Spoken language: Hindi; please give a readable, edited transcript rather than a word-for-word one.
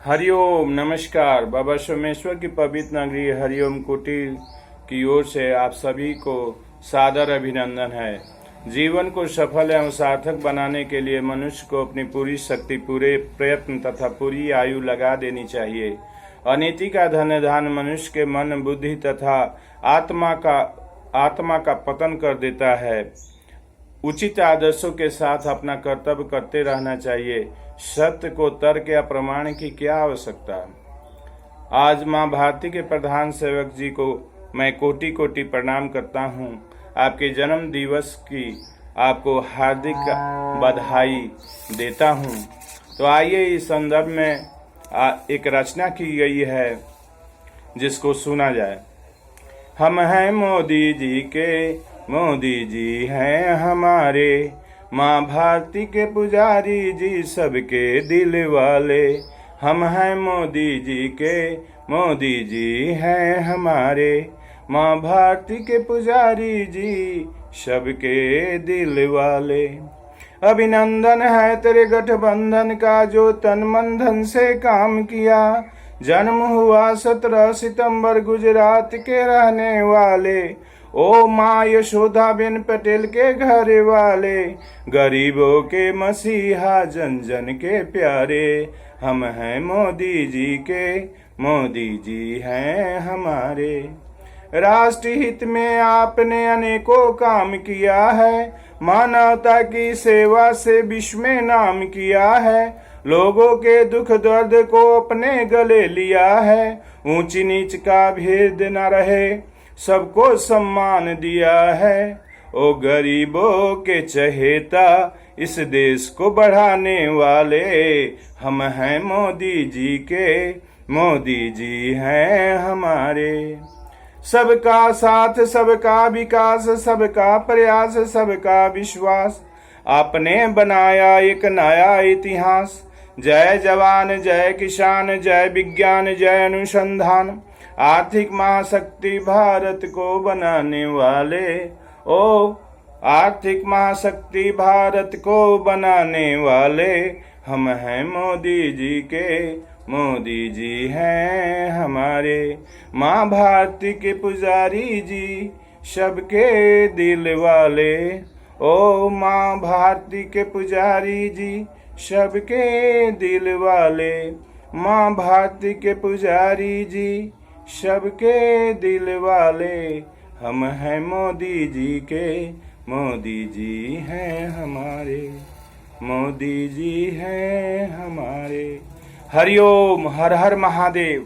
हरिओम नमस्कार। बाबा सोमेश्वर की पवित्र नगरी हरिओम कुटीर की ओर से आप सभी को सादर अभिनंदन है। जीवन को सफल एवं सार्थक बनाने के लिए मनुष्य को अपनी पूरी शक्ति, पूरे प्रयत्न तथा पूरी आयु लगा देनी चाहिए। अनीति का धन्यधान मनुष्य के मन, बुद्धि तथा आत्मा का पतन कर देता है। उचित आदर्शों के साथ अपना कर्तव्य करते रहना चाहिए। सत्य को तर्क या प्रमाण की क्या आवश्यकता। आज माँ भारती के प्रधान सेवक जी को मैं कोटि कोटि प्रणाम करता हूँ। आपके जन्म दिवस की आपको हार्दिक बधाई देता हूँ। तो आइए इस संदर्भ में एक रचना की गई है जिसको सुना जाए। हम हैं मोदी जी के, मोदी जी हैं हमारे, माँ भारती के पुजारी जी सबके दिल वाले। हम हैं मोदी जी के, मोदी जी हैं हमारे, माँ भारती के पुजारी जी सबके दिल वाले। अभिनंदन है तेरे गठबंधन का जो तन मन धन से काम किया। जन्म हुआ 17 सितंबर गुजरात के रहने वाले। ओ माँ यशोदाबेन पटेल के घर वाले, गरीबों के मसीहा जन जन के प्यारे। हम हैं मोदी जी के, मोदी जी हैं हमारे। राष्ट्र हित में आपने अनेकों काम किया है। मानवता की सेवा से विश्व में नाम किया है। लोगों के दुख दर्द को अपने गले लिया है। ऊंच नीच का भेद न रहे, सबको सम्मान दिया है। ओ गरीबों के चहेता, इस देश को बढ़ाने वाले। हम हैं मोदी जी के, मोदी जी हैं हमारे। सबका साथ, सबका विकास, सबका प्रयास, सबका विश्वास, आपने बनाया एक नया इतिहास। जय जवान, जय किसान, जय विज्ञान, जय अनुसंधान। आर्थिक महाशक्ति भारत को बनाने वाले। ओ आर्थिक महाशक्ति भारत को बनाने वाले। हम हैं मोदी जी के, मोदी जी हैं हमारे। माँ भारती के पुजारी जी सबके दिल वाले। ओ माँ भारती के पुजारी जी सबके दिल वाले। माँ भारती के पुजारी जी सबके दिल वाले। हम हैं मोदी जी के, मोदी जी हैं हमारे, मोदी जी हैं हमारे। हरिओम, हर हर महादेव।